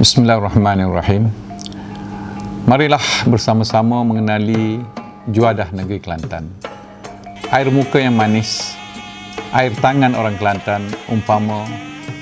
Bismillahirrahmanirrahim. Marilah bersama-sama mengenali juadah negeri Kelantan. Air muka yang manis, air tangan orang Kelantan umpama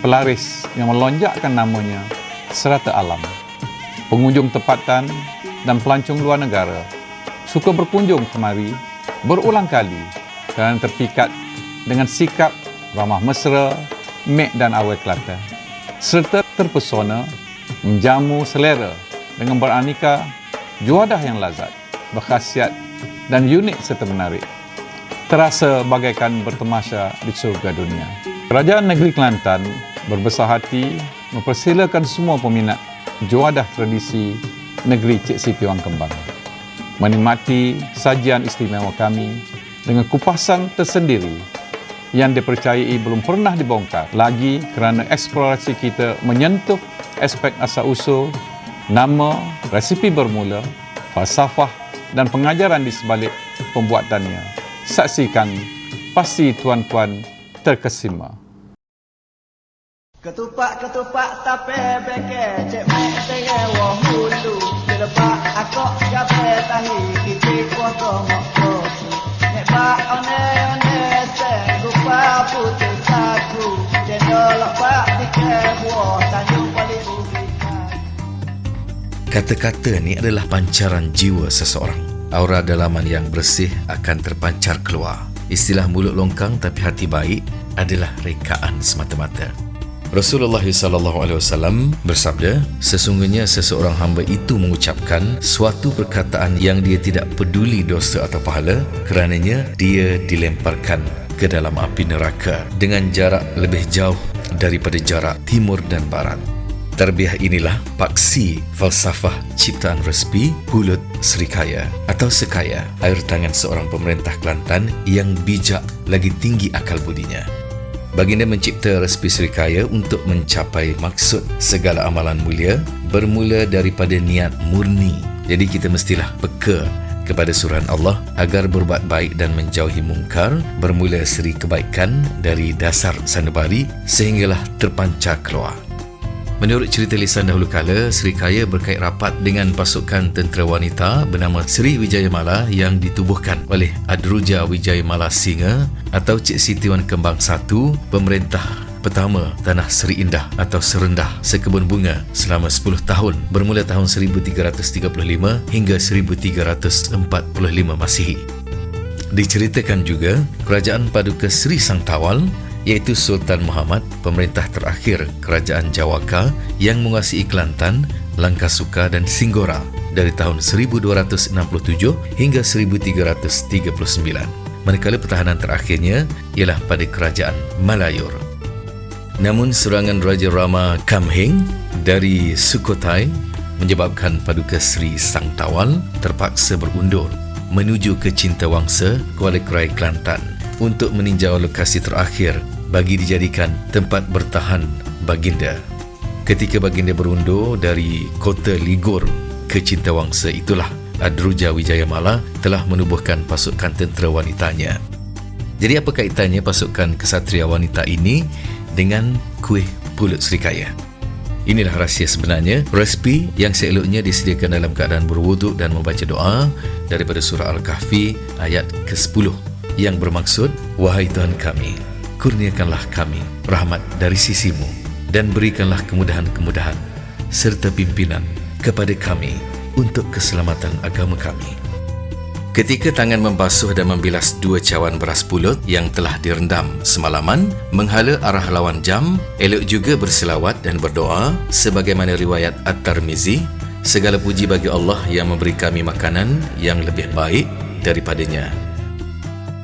pelaris yang melonjakkan namanya serata alam. Pengunjung tempatan dan pelancong luar negara suka berkunjung kemari berulang kali kerana terpikat dengan sikap ramah mesra, mek dan awet Kelantan, serta terpesona menjamu selera dengan beraneka juadah yang lazat, berkhasiat dan unik serta menarik. Terasa bagaikan bertemasya di surga dunia. Kerajaan Negeri Kelantan berbesar hati mempersilakan semua peminat juadah tradisi negeri Cik Siti Wang Kembang menikmati sajian istimewa kami dengan kupasan tersendiri yang dipercayai belum pernah dibongkar lagi kerana eksplorasi kita menyentuh aspek asal-usul, nama, resipi bermula, falsafah dan pengajaran di sebalik pembuatannya. Saksikan, pasti tuan-tuan terkesima. Ketupak tape beke cek mek tenge wo hulu lepak akok gape tahi kicik potong kopi nek pak one sen gupa putih saku cendol pak dike buah tanjung paling ubikan. Kata-kata ni adalah pancaran jiwa seseorang. Aura dalaman yang bersih akan terpancar keluar. Istilah mulut longkang tapi hati baik adalah rekaan semata-mata. Rasulullah SAW bersabda, sesungguhnya seseorang hamba itu mengucapkan suatu perkataan yang dia tidak peduli dosa atau pahala, kerananya dia dilemparkan ke dalam api neraka dengan jarak lebih jauh daripada jarak timur dan barat. Tarbiyah inilah paksi falsafah ciptaan resipi Pulut Srikaya atau Sekaya, air tangan seorang pemerintah Kelantan yang bijak lagi tinggi akal budinya. Baginda mencipta resipi Srikaya untuk mencapai maksud segala amalan mulia bermula daripada niat murni. Jadi kita mestilah peka kepada suruhan Allah agar berbuat baik dan menjauhi mungkar, bermula seri kebaikan dari dasar sanubari sehinggalah terpancar keluar. Menurut cerita lisan dahulu kala, Srikaya berkait rapat dengan pasukan tentera wanita bernama Sri Wijayamala yang ditubuhkan oleh Adruja Wijayamala Singa atau Cik Siti Wang Kembang I, pemerintah pertama Tanah Seri Indah atau Serendah Sekebun Bunga selama 10 tahun bermula tahun 1335 hingga 1345 Masihi. Diceritakan juga kerajaan Paduka Sri Sang Tawal iaitu Sultan Muhammad, pemerintah terakhir Kerajaan Jawaka yang menguasai Kelantan, Langkasuka dan Singgora dari tahun 1267 hingga 1339. Manakala pertahanan terakhirnya ialah pada Kerajaan Malayur. Namun serangan Raja Rama Kamheng dari Sukhothai menyebabkan Paduka Sri Sang Tawal terpaksa berundur menuju ke Cintawangsa, Kuala Kerai, Kelantan untuk meninjau lokasi terakhir bagi dijadikan tempat bertahan baginda. Ketika baginda berundur dari kota Ligor ke Cintawangsa, itulah Adruja Wijayamala telah menubuhkan pasukan tentera wanitanya. Jadi apa kaitannya pasukan kesatria wanita ini dengan kuih Pulut Srikaya? Inilah rahsia sebenarnya, resipi yang seeloknya disediakan dalam keadaan berwuduk dan membaca doa daripada surah Al-Kahfi ayat ke-10 yang bermaksud, wahai Tuhan kami, kurniakanlah kami rahmat dari sisimu dan berikanlah kemudahan-kemudahan serta pimpinan kepada kami untuk keselamatan agama kami. Ketika tangan membasuh dan membilas 2 cawan beras pulut yang telah direndam semalaman menghala arah lawan jam, elok juga berselawat dan berdoa sebagaimana riwayat At-Tirmizi, segala puji bagi Allah yang memberi kami makanan yang lebih baik daripadanya.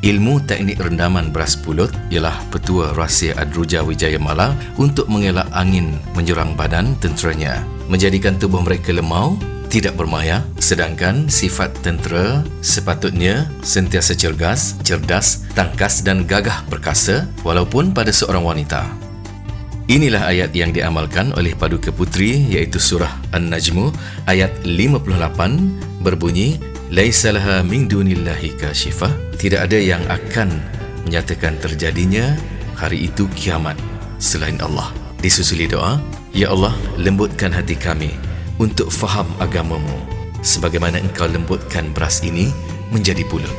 Ilmu teknik rendaman beras pulut ialah petua rahsia Adruja Wijayamala untuk mengelak angin menyerang badan tenteranya, menjadikan tubuh mereka lemau, tidak bermaya, sedangkan sifat tentera sepatutnya sentiasa cerdas, tangkas dan gagah perkasa walaupun pada seorang wanita. Inilah ayat yang diamalkan oleh Paduka Putri iaitu surah An-Najmu ayat 58 berbunyi, Laisa laha min dunillahi kashifah. Tidak ada yang akan menyatakan terjadinya hari itu kiamat selain Allah. Disusuli doa, Ya Allah, lembutkan hati kami untuk faham agamamu, sebagaimana engkau lembutkan beras ini menjadi pulut.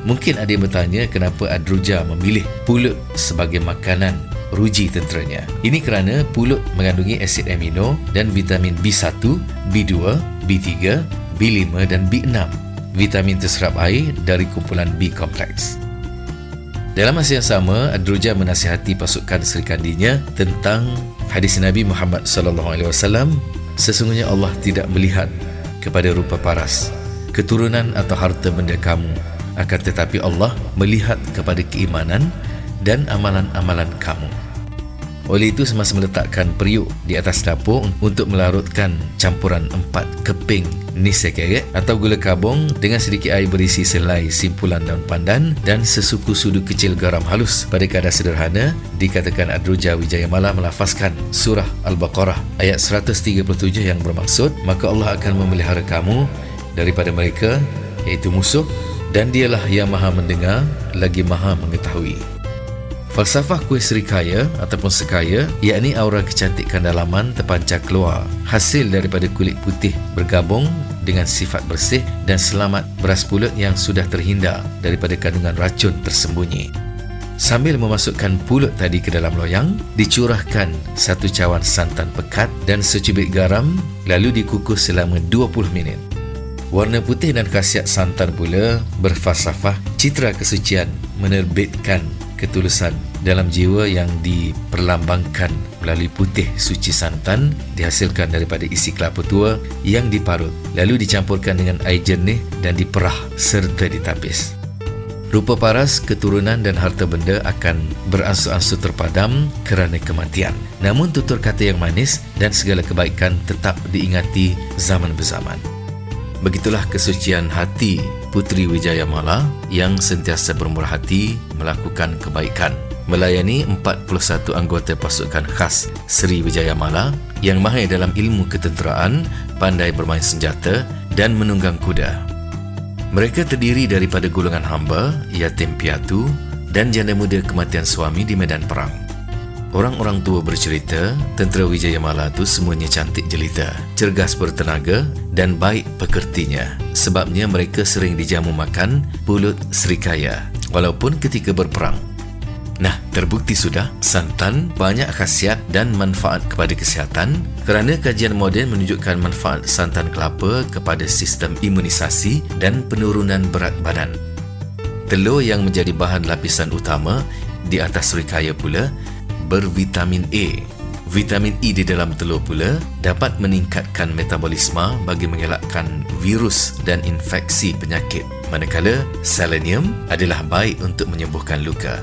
Mungkin ada yang bertanya kenapa Adroja memilih pulut sebagai makanan ruji tenteranya. Ini kerana pulut mengandungi asid amino dan vitamin B1, B2, B3, B5 dan B6. Vitamin terserap air dari kumpulan B kompleks. Dalam masa yang sama, Adroja menasihati pasukan Serikandanya tentang hadis Nabi Muhammad SAW, sesungguhnya Allah tidak melihat kepada rupa paras, keturunan atau harta benda kamu, akan tetapi Allah melihat kepada keimanan dan amalan-amalan kamu. Oleh itu, semasa meletakkan periuk di atas dapur untuk melarutkan campuran 4 keping nisi keret atau gula kabung dengan sedikit air berisi selai simpulan daun pandan dan sesuku sudu kecil garam halus pada kadar sederhana, dikatakan Adroja Wijayamala melafazkan surah Al-Baqarah ayat 137 yang bermaksud, maka Allah akan memelihara kamu daripada mereka, iaitu musuh, dan dialah yang maha mendengar lagi maha mengetahui. Falsafah kuih serikaya ataupun sekaya, yakni aura kecantikan dalaman terpancar keluar hasil daripada kulit putih bergabung dengan sifat bersih dan selamat beras pulut yang sudah terhindar daripada kandungan racun tersembunyi. Sambil memasukkan pulut tadi ke dalam loyang, dicurahkan 1 cawan santan pekat dan secubit garam, lalu dikukus selama 20 minit. Warna putih dan khasiat santan pula berfalsafah citra kesucian, menerbitkan ketulusan dalam jiwa yang diperlambangkan melalui putih suci santan dihasilkan daripada isi kelapa tua yang diparut, lalu dicampurkan dengan air jernih dan diperah serta ditapis. Rupa paras, keturunan dan harta benda akan beransur-ansur terpadam kerana kematian. Namun tutur kata yang manis dan segala kebaikan tetap diingati zaman berzaman. Begitulah kesucian hati Puteri Wijayamala yang sentiasa bermurah hati melakukan kebaikan, melayani 41 anggota pasukan khas Seri Wijayamala yang mahir dalam ilmu ketenteraan, pandai bermain senjata dan menunggang kuda. Mereka terdiri daripada golongan hamba, yatim piatu dan janda muda kematian suami di medan perang. Orang-orang tua bercerita, tentera Wijayamala itu semuanya cantik jelita, cergas bertenaga dan baik pekertinya. Sebabnya mereka sering dijamu makan pulut serikaya walaupun ketika berperang. Nah, terbukti sudah, santan banyak khasiat dan manfaat kepada kesihatan kerana kajian moden menunjukkan manfaat santan kelapa kepada sistem imunisasi dan penurunan berat badan. Telur yang menjadi bahan lapisan utama di atas serikaya pula bervitamin A. Vitamin E di dalam telur pula dapat meningkatkan metabolisme bagi mengelakkan virus dan infeksi penyakit, manakala selenium adalah baik untuk menyembuhkan luka.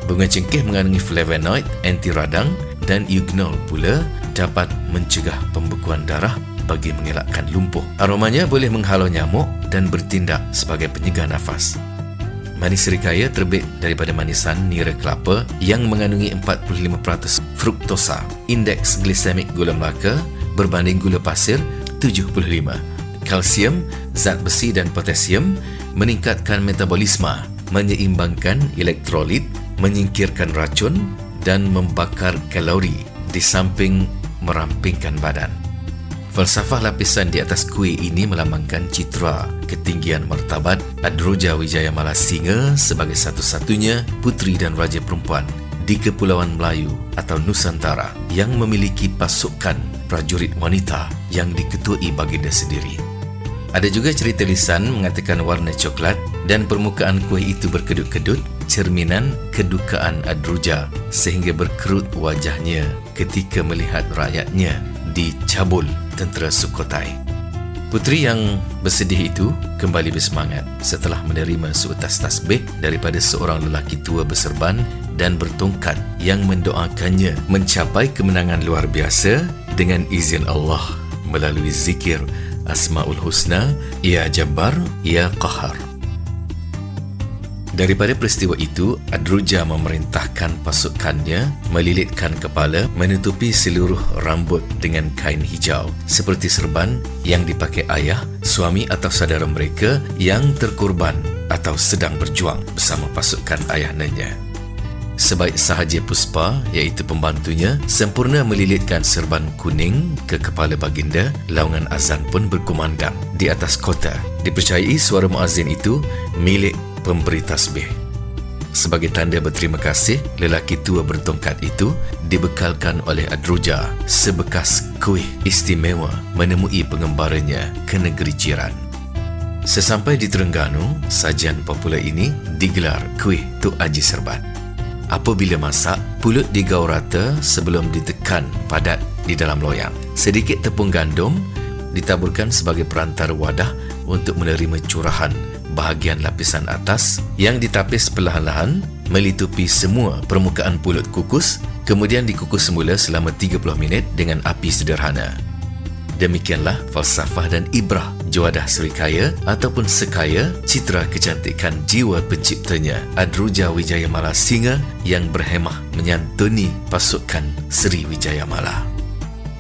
Bunga cengkeh mengandungi flavonoid, anti radang dan eugenol pula dapat mencegah pembekuan darah bagi mengelakkan lumpuh. Aromanya boleh menghalau nyamuk dan bertindak sebagai penyegah nafas. Manis serikaya terbit daripada manisan nira kelapa yang mengandungi 45% fruktosa. Indeks glisemik gula melaka berbanding gula pasir 75. Kalsium, zat besi dan potasium meningkatkan metabolisme, menyeimbangkan elektrolit, menyingkirkan racun dan membakar kalori di samping merampingkan badan. Falsafah lapisan di atas kuih ini melambangkan citra ketinggian martabat Adroja Wijayamala Singa sebagai satu-satunya puteri dan raja perempuan di Kepulauan Melayu atau Nusantara yang memiliki pasukan prajurit wanita yang diketuai baginda sendiri. Ada juga cerita lisan mengatakan warna coklat dan permukaan kuih itu berkedut-kedut, cerminan kedukaan Adroja sehingga berkerut wajahnya ketika melihat rakyatnya dicabul tentera Sukhothai. Puteri yang bersedih itu kembali bersemangat setelah menerima seutas tasbih daripada seorang lelaki tua berserban dan bertongkat yang mendoakannya mencapai kemenangan luar biasa dengan izin Allah melalui zikir Asmaul Husna, Ya Jabbar, Ya Qahar. Daripada peristiwa itu, Adroja memerintahkan pasukannya melilitkan kepala, menutupi seluruh rambut dengan kain hijau seperti serban yang dipakai ayah, suami atau saudara mereka yang terkorban atau sedang berjuang bersama pasukan ayahandanya. Sebaik sahaja Puspa, iaitu pembantunya, sempurna melilitkan serban kuning ke kepala baginda, laungan azan pun berkumandang di atas kota. Dipercayai suara muazzin itu milik pemberi tasbih. Sebagai tanda berterima kasih, lelaki tua bertongkat itu dibekalkan oleh Adroja sebekas kuih istimewa menemui pengembaranya ke negeri jiran. Sesampai di Terengganu, sajian popular ini digelar kuih Tok Haji Serban. Apabila masak, pulut digaul rata sebelum ditekan padat di dalam loyang. Sedikit tepung gandum ditaburkan sebagai perantara wadah untuk menerima curahan bahagian lapisan atas yang ditapis perlahan-lahan melitupi semua permukaan pulut kukus, kemudian dikukus semula selama 30 minit dengan api sederhana. Demikianlah falsafah dan ibrah Juadah Srikaya ataupun Sekaya, citra kecantikan jiwa penciptanya Adroja Wijayamala Singa yang berhemah menyantuni pasukan Sri Wijayamala.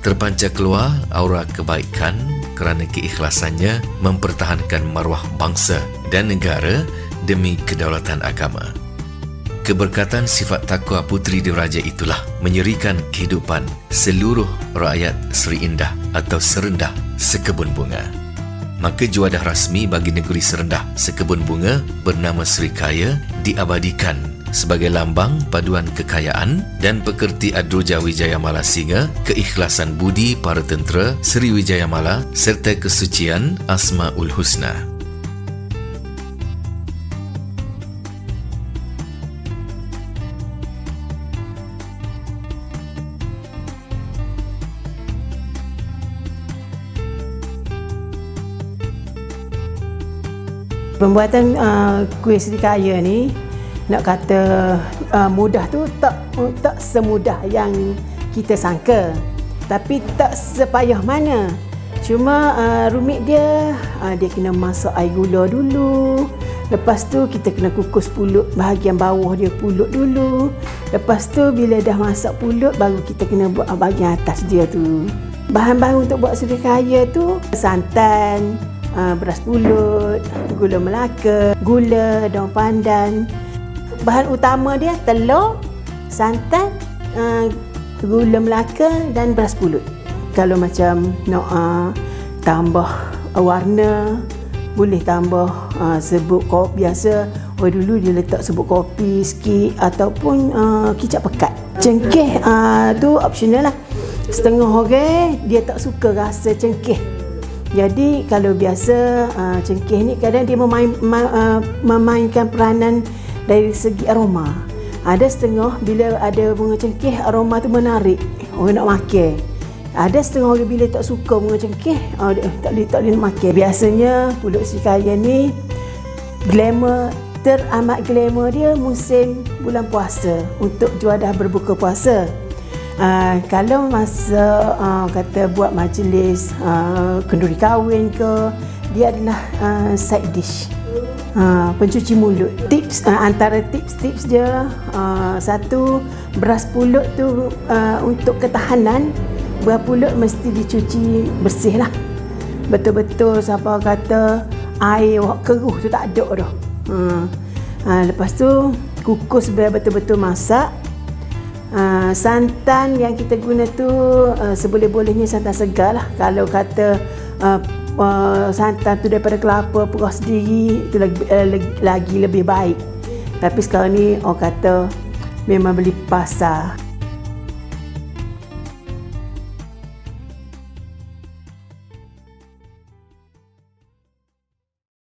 Terpancar keluar aura kebaikan kerana keikhlasannya mempertahankan maruah bangsa dan negara demi kedaulatan agama. Keberkatan sifat takwa puteri diraja itulah menyerikan kehidupan seluruh rakyat Seri Indah atau Serendah Sekebun Bunga. Maka juadah rasmi bagi negeri Serendah Sekebun Bunga bernama Srikaya diabadikan sebagai lambang paduan kekayaan dan pekerti Adroja Wijayamala Singa, keikhlasan budi para tentera Sri Wijayamala serta kesucian Asmaul Husna. Pembuatan kuih Srikaya ni nak kata mudah tu tak semudah yang kita sangka, tapi tak sepayah mana. Cuma rumit dia kena masak air gula dulu. Lepas tu kita kena kukus pulut bahagian bawah dia pulut dulu. Lepas tu bila dah masak pulut baru kita kena buat bahagian atas dia tu. Bahan-bahan untuk buat Srikaya tu santan, beras pulut, gula Melaka, gula, daun pandan. Bahan utama dia telur, santan, gula Melaka dan beras pulut. Kalau macam nak tambah warna, boleh tambah serbuk kopi biasa. Dulu dia letak serbuk kopi sikit ataupun kicap pekat. Cengkeh tu optional lah. Setengah orang dia tak suka rasa cengkeh. Jadi kalau biasa cengkeh ni kadang dia memainkan peranan dari segi aroma. Ada setengah bila ada bunga cengkeh aroma tu menarik, orang nak makan. Ada setengah orang bila tak suka bunga cengkeh, tak boleh makan. Biasanya pulut Srikaya ni teramat glamour dia musim bulan puasa untuk juadah berbuka puasa. Kalau masa kata buat majlis kenduri kahwin ke, dia adalah side dish, pencuci mulut. Tips antara tips dia, satu, beras pulut tu untuk ketahanan beras pulut mesti dicuci bersih lah, betul-betul siapa kata air keruh tu tak ada dah. Lepas tu kukus biar betul-betul masak. Santan yang kita guna tu seboleh-bolehnya santan segar lah. Kalau kata santan tu daripada kelapa perah sendiri itu lagi lebih baik. Tapi sekarang ni orang kata memang beli pasar.